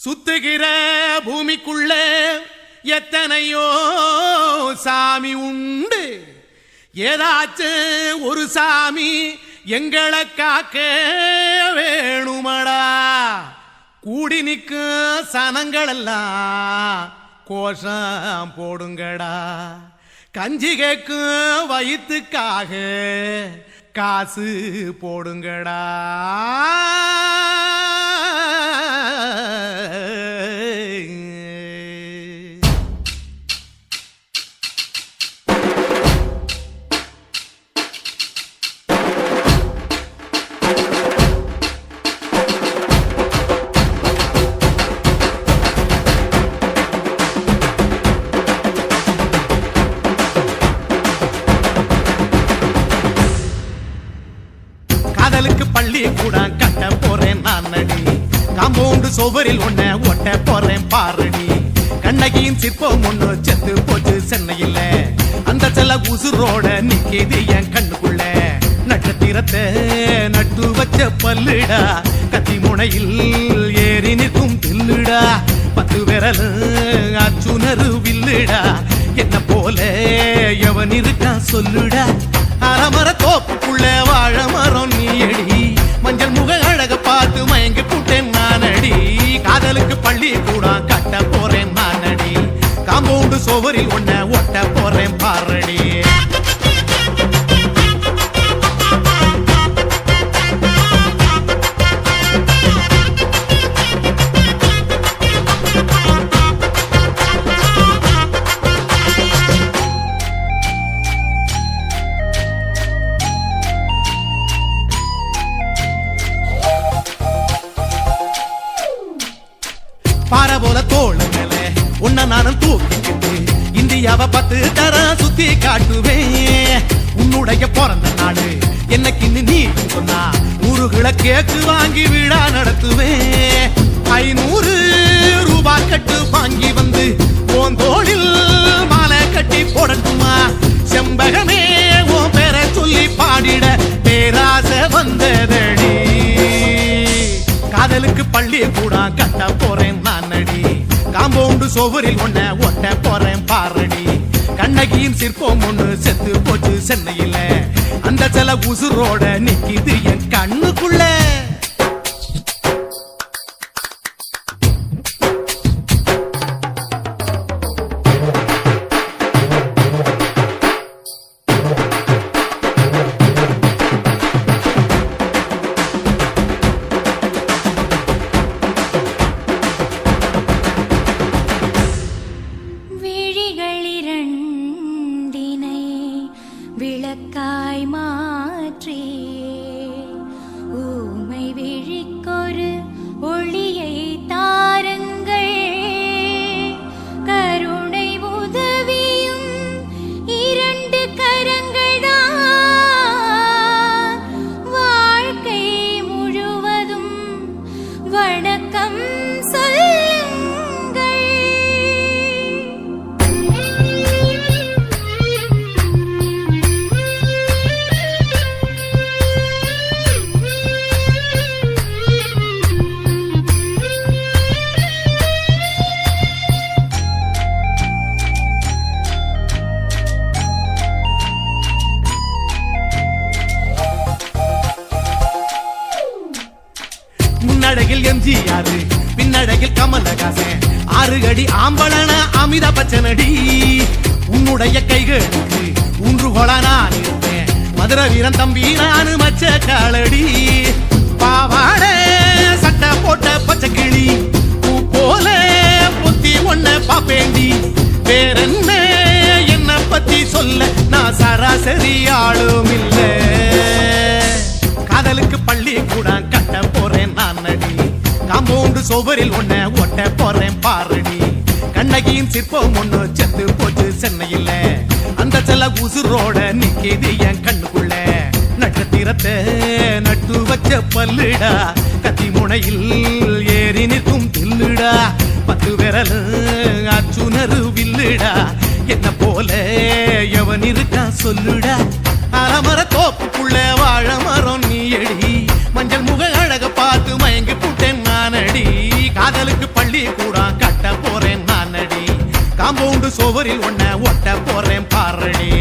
சுத்துகிற பூமிக்குள்ள எத்தனையோ சாமி உண்டு. ஏதாச்சும் ஒரு சாமி எங்களை காக்க வேணுமடா. கூடி நிற்கும் சனங்கள் எல்லாம் கோஷம் போடுங்கடா. கஞ்சி கேக்கும் வயிற்றுக்காக காசு போடுங்கடா. காதலுக்கு பள்ளி கூட கட்ட போறேன் நான் நடி. காம்பவுண்டு சோவரில் ஒன்ன ஒட்ட போறேன் பாரடி. கண்ணகியின் சிற்பம் ஒண்ணு செத்து போச்சு சென்னையில். அந்த செல்ல உசுரோட நிக்கிது என் கண்ணுக்குள்ள. நட்சத்திரத்தை நட்டு வச்ச பல்லுடா. கத்தி முனையில் ஏறி நிற்கும் தில்லுடா. 10 விரல் அச்சுணரு வில்லுடா. என்ன போல எவன் இருக்கா சொல்லுடா. அறமர தோப்புக்குள்ள வாழ மரம் நீயடி. மஞ்சள் முக அழக பார்த்து மயங்கி புட்டேன் நானடி. காதலுக்கு பள்ளி கூட கட்ட போறேன் நானடி. காம்பவுண்டு சோவரில் ஒன்ன ஒட்ட போறேன் பாரடி. பார போல தோள மேல உன்ன நானும் தூக்கிக்கிட்டு இந்தியாவை 10 தரம் சுத்தி காட்டுவேன். உன்னுடைய பிறந்த நாடு என்னைக்கு நீ சொன்னா 100 கிலோ கேக்கு வாங்கி விழா நடத்துவேன். 500 ரூபாய் கட்டு வாங்கி வந்து உன் தோளில் மாலை கட்டி போடட்டுமா. செம்பகமே உன் பேரை சொல்லி பாடிட பேராசை வந்ததடி. காதலுக்கு பள்ளி கூட கட்ட போறேன் நானடி. காம்பவுண்டு சோவரில் ஒன்ன ஒட்ட போறேன் பாரடி. கண்ணகியின் சிற்பம் ஒண்ணு செத்து போச்சு சென்னையில். அந்த சில உசுரோட நிக்கிது என் கண்ணுக்குள்ள. விளக்காய் மாற்றி ஊமை விழிக்கொரு ஒளியை தாருங்கள். கருணை உதவியும் 2 கரங்கள் தான். வாழ்க்கை முழுவதும் வணக்கம் முன்னழகில் எம்ஜிஆர் பின்னழகில் கமலஹாசன். 6 அடி ஆம்பளன அமிதாப் பச்சனடி. உன்னுடைய கைகளுக்கு ஊன்றுகோலா நான் இருப்பேன். மதுரை வீரன் தம்பி நானு மச்ச காலடி. பாவாட சட்டை போட்ட பச்சை கிளி பூ போல பொத்தி ஒன்ன பாப்பேண்டி. வேறென்ன என்ன பத்தி சொல்ல நான் சராசரி ஆளும் இல்ல. காதலுக்கு பள்ளி கூட கட்ட போறேன் நானடி. காம்பவுண்டு சோவரில் ஒன்ன ஒட்ட போறேன் பாரடி. கண்ணகியின் சிற்பம் ஒண்ணு செத்து போச்சு சென்னையில். அந்த செல்ல உசுரோட நிக்கிது என் கண்ணுக்குள்ள. நட்சத்திரத்தை நட்டு வச்ச பல்லுடா. கத்தி முனையில் ஏறி நிற்கும் தில்லுடா. 10 விரல் அச்சுணரு வில்லுடா. என்ன போல எவன் இருக்கா சொல்லுடா. அறமர தோப்புக்குள்ள வாழ மரம் நீயடி. மஞ்சள் முக அழக பார்த்து மயங்கி புட்டேன் நானடி. காதலுக்கு பள்ளி கூட கட்ட போறேன் நானடி காம்பவுண்டு சுவரில் ஒன்ன ஒட்ட போறேன் பாரடி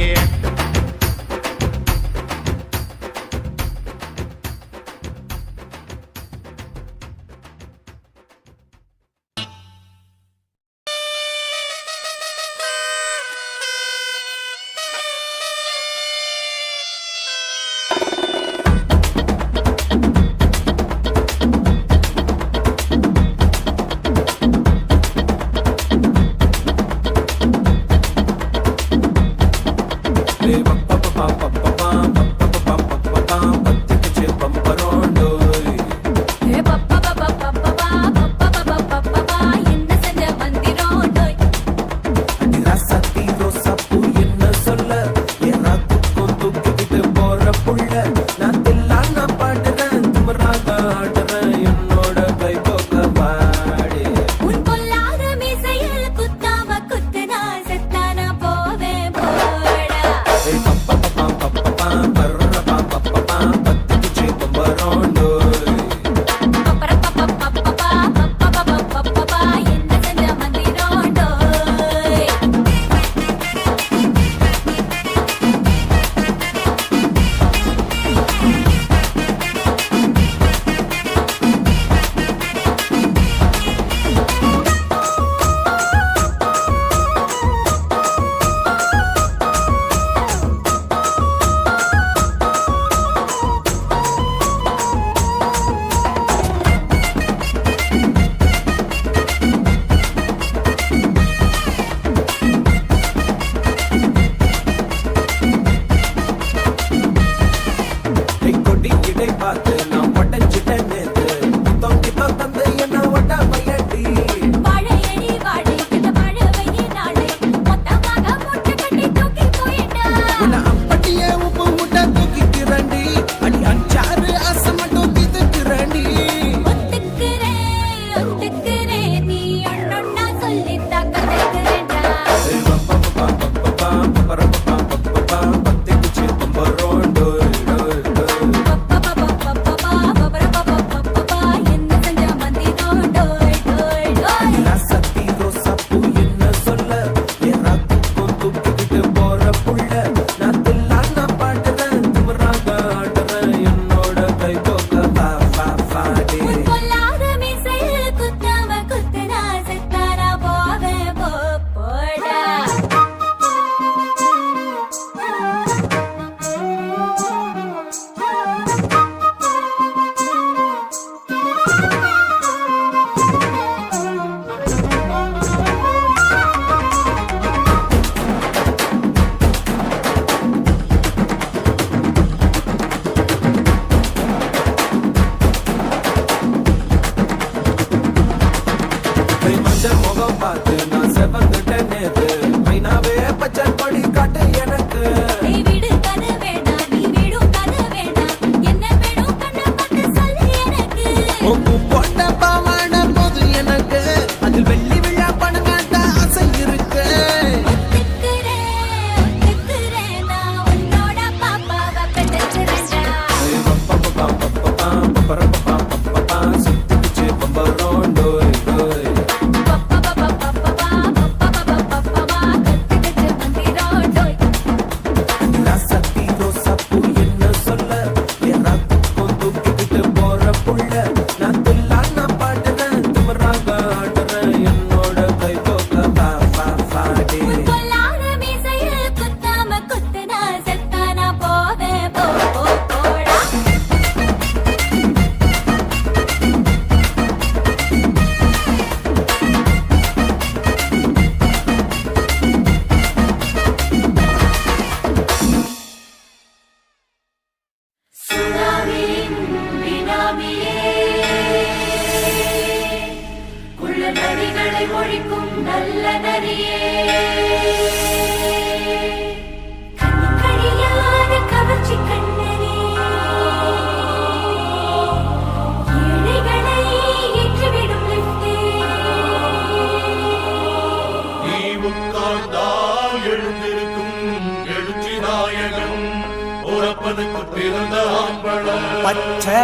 பச்சை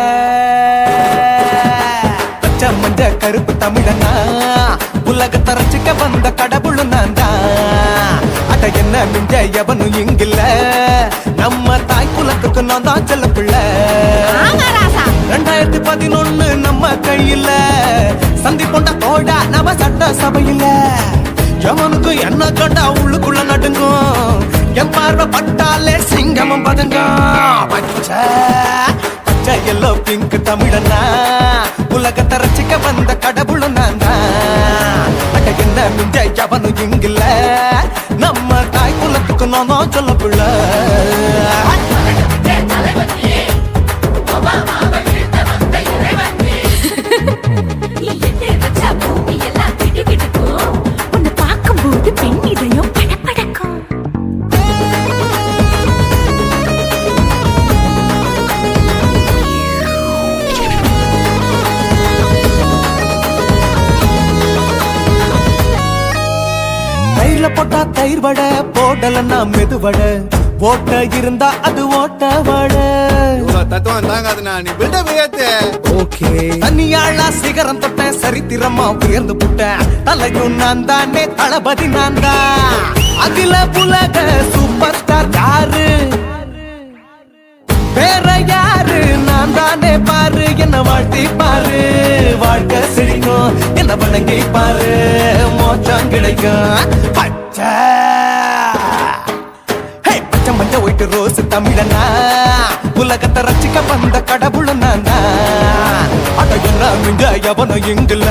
மஞ்ச கருப்பு தமிழனா உலகத்தை ரசிக்க வந்த கடவுள் நான் தான். அட என்ன மிஞ்ச எவனும் இங்கில்ல, நம்ம தாய் குலத்துக்கு நான் தான் செல்ல பிள்ளை. 2011 நம்ம கையில சந்தி கொண்ட தோடா நம்ம சட்ட சபையில. எவனுக்கு என்ன கண்டா உள்ளுக்குள்ள நடுங்கும், என் பார்வை பட்டாலே சிங்கமும் பதுங்கும். பச்சை பச்சை எல்லோ பிங்க் தமிழனா உலகத்தை ரசிக்க வந்த கடவுள் நான் தான். அட என்ன மிஞ்ச எவனும் இங்கில்ல, நம்ம தாய் குலத்துக்கு நான் தான் சொல்ல பிள்ளை. உன்னை பார்க்கும்போது பெண் இதயம் படபடக்கும். தயிர்ல போட்டா தயிர் வடை, போடலன்னா மெதுவடை, ஓட்ட இருந்தா அது ஓட்ட வடை. தத்துவம் தாங்காதுண்ணா, நீ பில்டப் ஏத்து. ஓகே தனியாளா சிகரம் தொட்ட சரித்திரமா உயர்ந்து புட்டேன். தலையும் நான் தானே, தளபதி நான் தான். அகில உலக சூப்பர் ஸ்டார் யாரு, வேற யாரு, நான் தானே பாரு. என்ன வாழ்த்தி பாரு, வாழ்க்கை சிரிக்கும். என்ன வணங்கி பாரு, மோச்சம் கிடைக்கும். பச்சை பச்சை மஞ்ச ஒயிட்டு ரோஸ் தமிழனா உலகத்தை ரசிக்க வந்த கடவுள் நான் தான். அட என்ன மிஞ்ச எவனும் இங்கில்ல,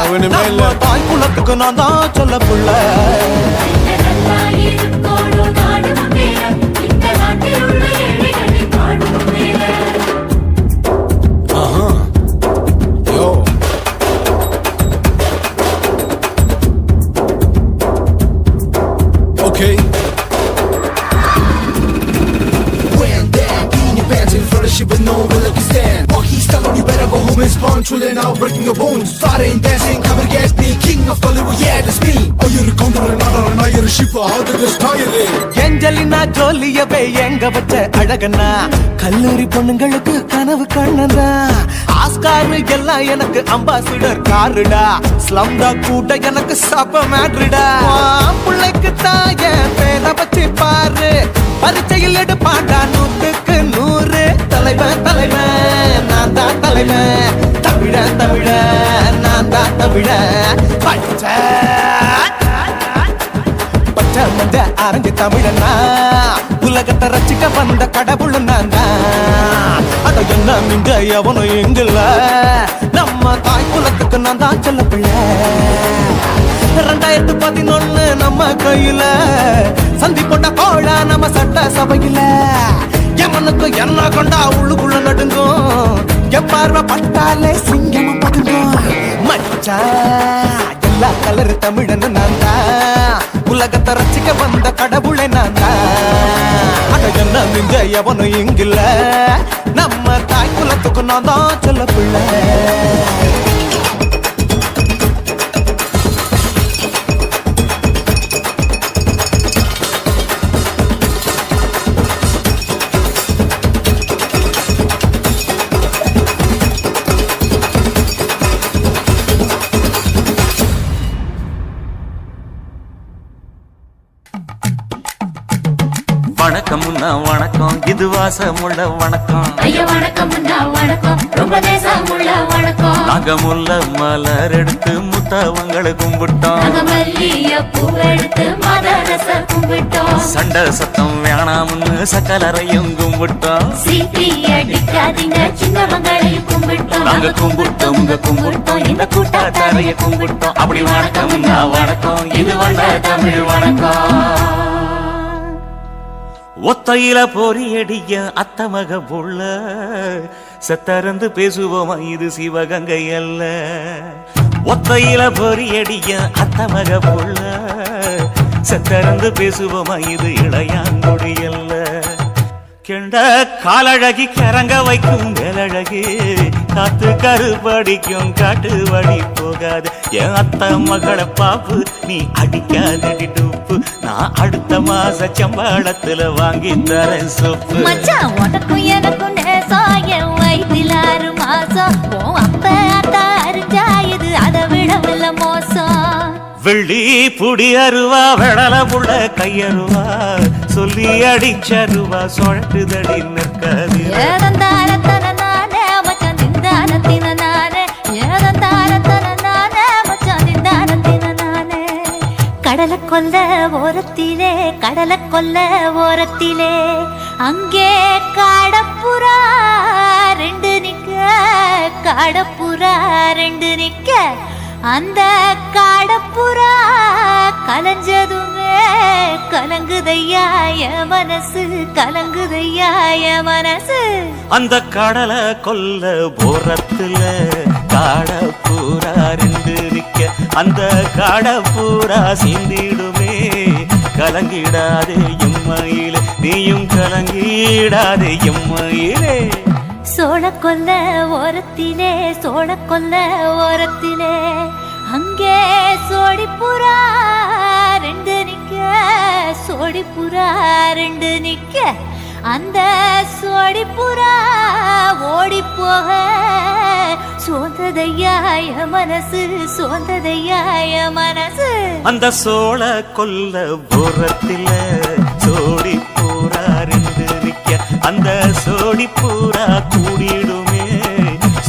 அவனுமே இல்ல. நம்ம தாய் குலத்துக்கு நான் தான் சொல்ல புள்ள. Yo. Okay. When that in your pants in front of shit with no will you stand. While he's telling you better go home and spawn, chilling out, breaking your bones. Starting dancing, come and get me, king of Hollywood, yeah, that's me. Oh, you're a condor and not you're a ship, how did this tie it in? Angelina ஜோலியவே எங்க வச்ச அழகனா, கல்லூரி பொண்ணுங்களுக்கு கனவு கண்ணதா. Oscar எல்லாம் எனக்கு ambassador காருடா, ஸ்லம்டா கூட எனக்கு சாப்ப மேட்ருடா. பிள்ளைக்கு தாய பேரை வச்சு பாரு, பரீட்சையில் எடுப்பாண்டா 100க்கு 100. தலைவன் தலைவன் நான் தான் தலைவன், தமிழ தமிழ நான் தான் தமிழ. பச்சை பச்சை மஞ்ச அரஞ்சு தமிழனா உலகத்தை ரசிக்க வந்த கடவுள் நான் தான். அட என்ன மிஞ்ச எவனும் எங்கில்ல, நம்ம தாய் குலத்துக்கு நான் தான் சொல்ல பிள்ளை. 2011 நம்ம கையில சந்தி கொண்ட கோழ நம்ம சட்ட சபையில. எவனுக்கு என்ன கொண்டா உள்ளுக்குள்ள நடுங்கும், என் பார்வை பட்டாலே சிங்கமும் பதுங்கும். மச்சா எல்லா கலர் தமிழன்னு நான் தான், உலகத்தை ரசிக்க வந்த கடவுளை நான் தான். அட என்ன மிஞ்ச எவனும் இங்கில்ல, நம்ம தாய் குலத்துக்கு நான் தான் சொல்ல பிள்ளை. வணக்கம் முன்னா வணக்கம், இது வாசமுள்ள வணக்கம். ஐயா வணக்கம் முன்னா வணக்கம், ரொம்ப தேசமுள்ள வணக்கம். நாங்க முல்ல மலர் எடுத்து முத்தவங்களை கும்பிட்டோம். நாங்க மல்லிய பூவெடுத்து மதரச கும்பிட்டோம். சண்டை சத்தம் வேணாம்னு சக்கலரையும் கும்பிட்டோம். சீட்டி அடிக்காதீங்க சின்னவங்களையும் கும்பிட்டோம். நாங்க கும்பிட்டோம் உங்க கும்பிட்டோம், இந்த கூட்டாத்தாரைய கும்பிட்டோம். அப்படி வணக்கம் முன்னா வணக்கம், இது வந்த தமிழ் வணக்கம். ஒத்தையில பொறியடிய அத்தமக புள்ள, செத்தறந்து பேசுவோமா இது சிவகங்கை அல்ல. ஒத்தையில பொறியடிய அத்தமக புள்ள, செத்தறந்து பேசுவோமா இது இளையாங்குடி அல்ல. கெண்ட காலழகி கரங்க வைக்கும் வேலழகி, காத்து கருப்படிக்கும் காட்டு வழி போகாது. என் அத்த மகளை பாப்பு நீ அடிக்காதடி டூப்பு, நான் அடுத்த மாச சம்பளத்துல வாங்கி தரேன் சொப்பு. மச்சான் உனக்கும் எனக்கும் நேசம், என் வயிற்றில் 6 மாசம். உன் அப்ப அத்தா அறிஞ்சா இது அதை விடவில்ல மோசம். வெள்ளி புடி அருவா வெடல புள்ள கையருவா சொல்லி அடிச்சருவா சொழட்டுதடி நிற்காது. ஏதந்தாரத்தன நானே மச்சான் திந்தானத்தின நானே, ஏதந்தாரத்தன நானே மச்சான் திந்தானத்தின நானே. கடலை கொல்ல ஓரத்திலே, கடலை கொல்ல ஓரத்திலே, அங்கே காடப்புறா ரெண்டு நிக்க, காடப்புறா ரெண்டு நிக்க, அந்த காடப்புறா கலஞ்சதுமே கலங்குதையா என் மனசு, கலங்குதையா என் மனசு. அந்த கடலை கொல்ல போரத்துல காட பூரா ரெண்டு நிக்க, அந்த காட பூரா சிந்திடுமே கலங்கிடாதே எம்மையிலே, நீயும் கலங்கிடாதே எம்மையிலே. சோழ கொல்ல ஓரத்திலே, சோழ கொல்ல ஓரத்திலே, அங்கே சோடிப்புறா ரெண்டு நிக்க, சோடிப்புறா ரெண்டு நிக்க, அந்த சோடிப்புறா ஓடி போக சோந்ததையாய மனசு, சோந்ததையாய மனசு. அந்த சோழ கொல்ல புறத்தில சோடி பூரா ரெண்டு நிக்க, அந்த சோடி பூரா கூடிடுமே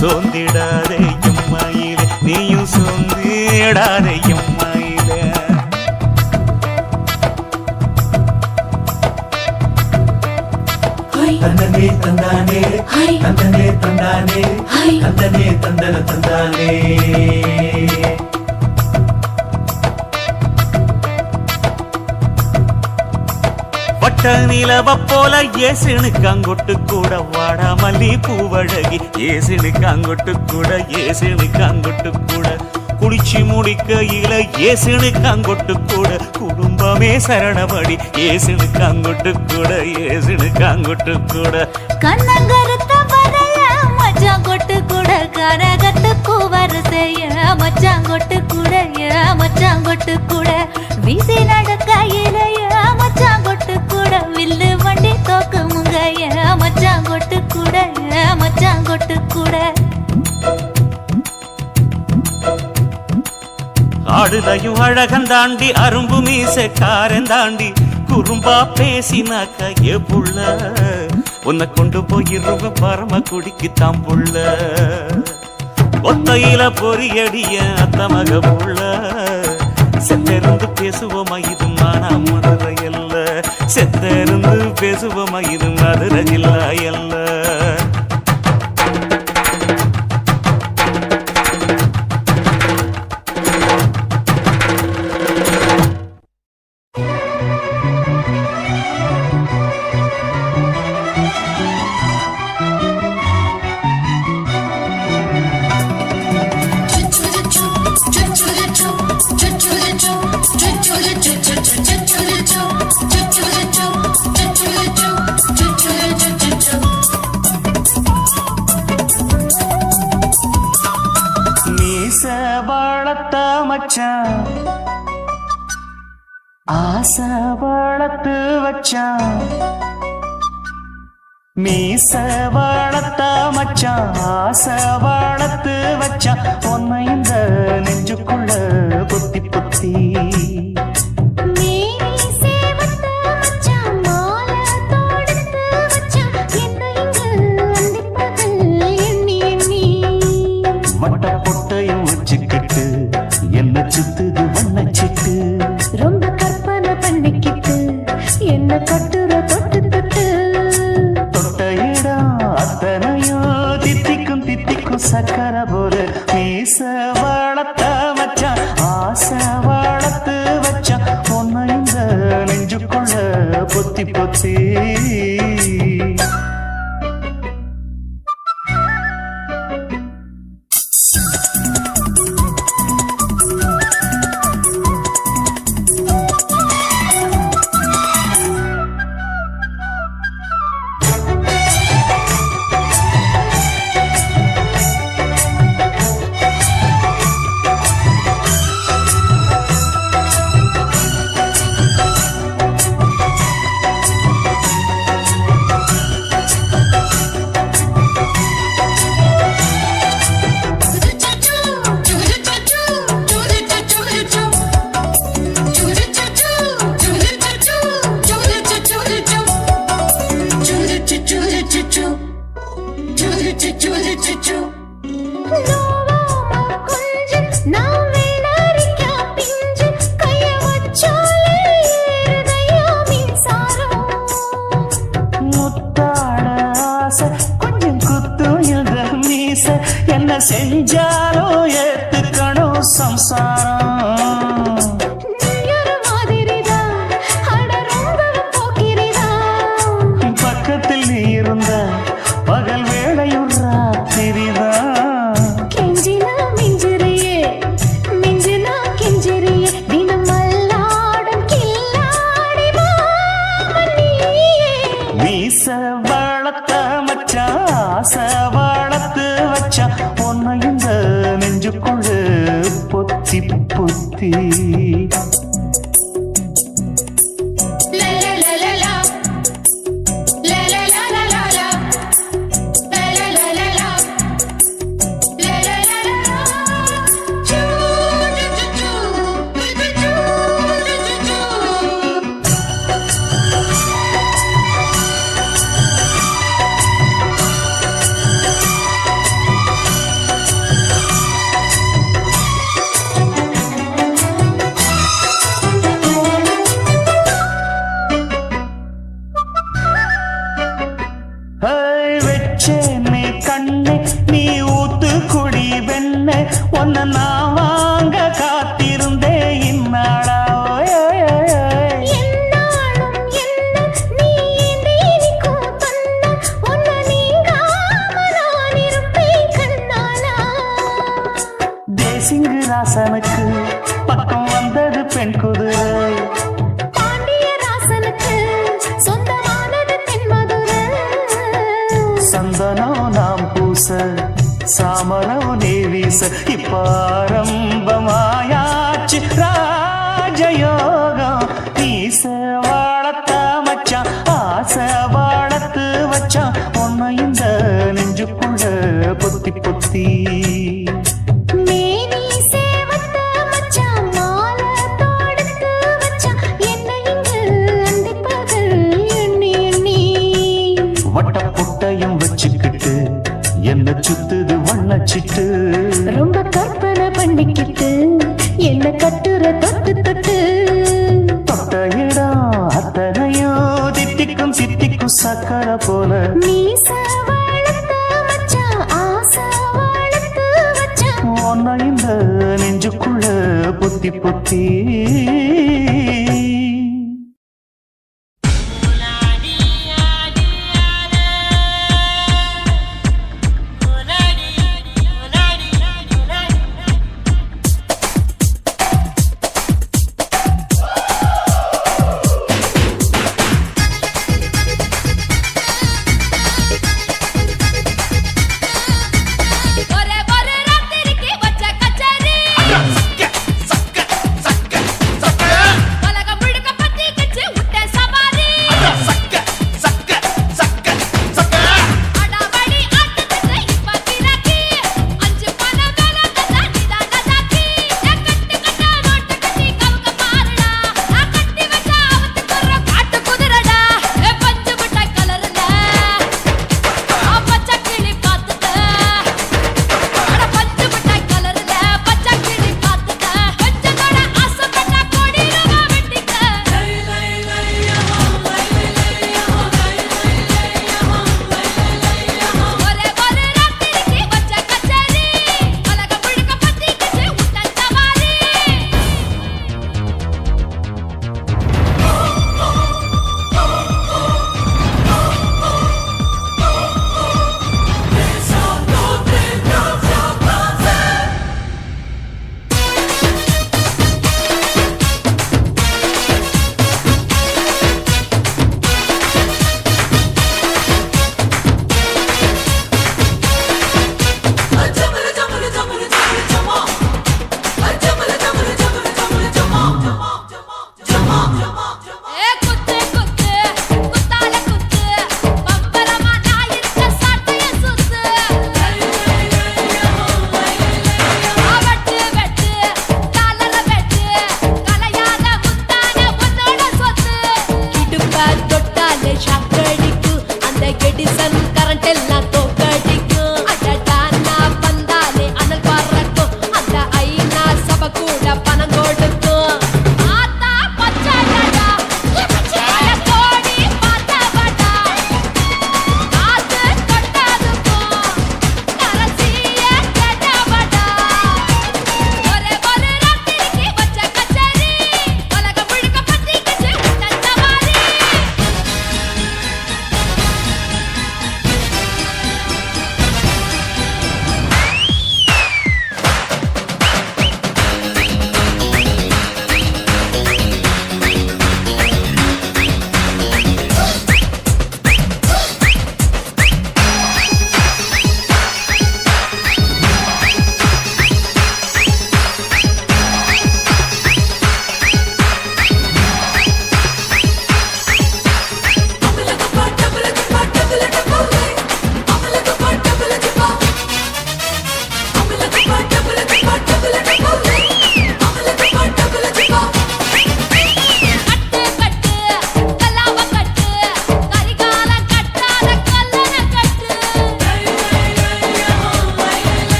சோந்திடாதே எம்மையிலே, நீயும் சோந்திடாதே எம்மையிலே. தந்தனே தந்தானே, தந்தனே தந்தானே, தந்தனே தந்தன தந்தானே. வட்ட நிலவ போல ஏசுனு காங்கொட்டு கூட வாடா மல்லி பூவழகி, ஏசுனு காங்கொட்டு கூட, ஏசுனு காங்கொட்டு கூட, குளிச்சு முடிக்கையில ஏசுனு காங்கொட்டு கூட, குடும்பமே சரணபடி ஏசுனு காங்கொட்டு கூட, ஏசுனு காங்கொட்டு கூட. கண்ணங்கருத்த வரைய மச்சாங்கொட்டு கூட, கனகத்துக்கு வரிசைய மச்சாங்கொட்டு கூட, மச்சாங்கொட்டு கூட, வீசி நடக்கையிலைய மச்சாங்கொட்டு கூட, வில்லு வண்டி தோக்கு முங்கைய மச்சாங்கொட்டு கூட, மச்சாங்கொட்டு கூட. ஆடுலையும் அழகந்தாண்டி அரும்பு மீசக்காரன் தாண்டி குறும்பா பேசினாக்க ஏ புள்ள, உன்னை கொண்டு போயிருவ பரம குடிக்கு தாம்புள்ள, ஒத்தையில பொறியடிய அத்த மக புள்ள, செத்திருந்து பேசுவோமா இது மானா மதுரை அல்ல, செத்திருந்து பேசுவோமா இது மதுரை இல்ல அல்ல. மச்சான் ஆசை வளர்த்து வச்சான், மீச வளர்த்த மச்சான் ஆசை வளர்த்து வச்சான், உன்னை இந்த நெஞ்சுக்குள்ள புத்தி புத்தி. மட்ட பொட்டையும் வச்சுக்கிட்டு என்ன சுத்துது வண்ணச்சிட்டு, ரொம்ப கற்பனை பண்ணிக்கிட்டு என்ன கட்டுற தொட்டு தொட்டு, தொட்ட இடம் அத்தனையோ தித்திக்கும் தித்திக்கும் சக்கர போல, மீச வளர்த்த மச்சான் ஆசை வளர்த்து வச்சான், உன்னை இந்த நெஞ்சுக்குள்ள பொத்தி பொத்தி. வாரம் நீயொரு மாதிரிதான் அட ரொம்பவும் போக்கிரிதான் பக்கத்தில் நீ இருந்த பகல் வேளையும் ராத்திரிதான் கெஞ்சினா மிஞ்சிறியே மிஞ்சினா கெஞ்சிறியே தினம் மல்லாடும் கில்லாடி மாமன் நீயே மீச வளர்த்த மச்சான் ஆசை வளர்த்து வச்சான் உன்னை இந்த நெஞ்சுக்குள்ள பொத்தி பொத்தி La la la la la La la la la la la La la la la la La la la la la Choo choo choo choo வச்சேனே கண்ணே நீ ஊத்து குடி வெண்ண உன்னை நான் வாங்க காத்திருந்தே இந்நாளா ஓய், ஓய், ஓய், ஓய். என்னாலும் என்ன நீ நீக்கும் தந்த உன்னை நீங்காம நான் இருப்பேன் கண்ணாலா தேசிங்கு ராசனுக்கு பக்கம் வந்தது பெண் குதிரை பாண்டிய ராசனுக்கு சொந்தமானது தென்மதுரை சந்தனம் நாம் பூச சாமரம் நீ வீச இப்பாரம்பமாயாச்சு ராஜயோகம் நீச வாழத்த மச்சான் ஆசை வாழத்து வச்சான் உன்னை இந்த நெஞ்சுக்குள்ள பொத்தி பொத்தி மேனி சேவத்த மச்சான் மாலை தொடுத்து வச்சான் என்னை இங்கு அண்டிப்பகல் எண்ணி எண்ணி வட்ட புட்டையும் வச்சுக்கிட்டு என்ன சுத்துது வண்ணச்சிட்டு ரொம்ப கற்பனை பண்ணிக்கிட்டு என்ன கட்டுற தொட்டு தொட்டு தொட்ட இடம் அத்தனையும் தித்திக்கும் தித்திக்கும் சக்கரை போல மீச வளர்த்த மச்சான் ஆசை வளர்த்து வச்சான் உன்னை இந்த நெஞ்சுக்குள்ள பொத்தி பொத்தி ஒரே ஒரு ராத்திரிக்கு வச்ச கச்சேரி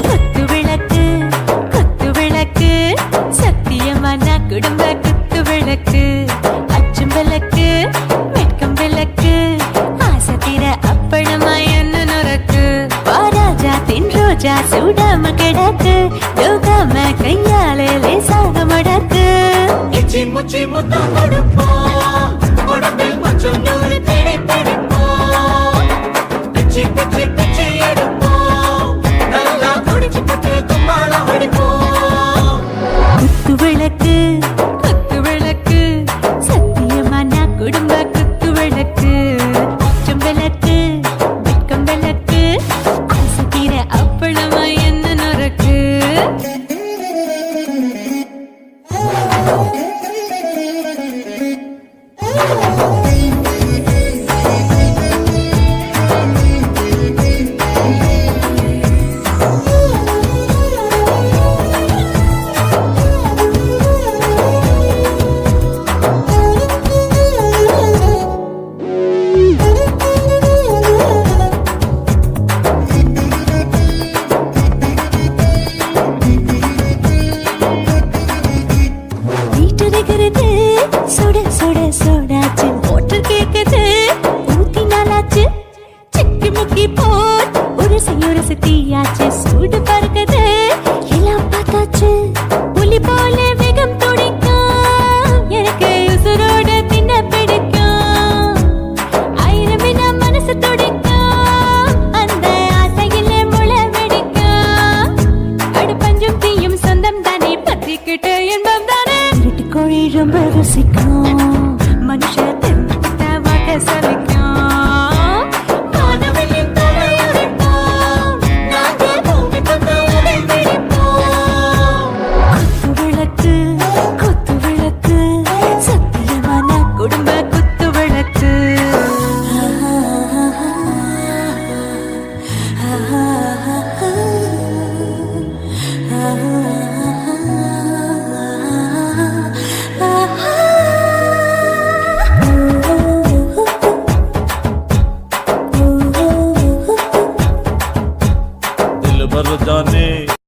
குத்து விளக்கு குத்து விளக்கு சத்தியமான குடும்ப குத்து விளக்கு அச்சும் விளக்கு வெட்கம் விளக்கு ஆசத்திர அப்பளமா என்ன நொறக்கு வாராஜா தின் ரோஜா சூடாம கிடக்கு யோகாம கையாலே லேசாக மடக்கு இச்சி முச்சி முத்தம் கொடுப்போம் உடம்பில் கொஞ்சம் நூறு தேடி பிடிப்போம் பிச்சி பிச்சி பிச்சி எடுப்போம் நல்லா குடிச்சு பட்டு கும்மாளம் அடிப்போம் குத்து விளக்கு குத்து விளக்கு சத்தியமான குடும்ப குத்து விளக்கு அச்சும் விளக்கு வெட்கம் விளக்கு ஆசத்திர அப்பளமா என்ன நொறக்கு வீட்டிருக்கிறது சுட சுட சோடாச்சு மோட்டர் கேக்குது ஊத்தி நாளாச்சு சிக்கி முக்கி போட் ஒரு தீயாச்சு சூடு பறக்குது எல்லாம் பார்த்தாச்சு புலி போல வேகம் துடிக்கும் எனக்கு உசுரோட தின்ன பிடிக்கும் ஆயிரம் வினா மனசு துடிக்கும் அந்த ஆசையில முளை வெடிக்கும் அடுப்பஞ்சும் தீயும் சொந்தம் தானே பத்திக்கிட்டு இன்பம் தானே கோழி ரொம்ப ருசிக்கும் மனுஷ தெரிஞ்சுக்கிட்ட வாக்க சலிக்கும்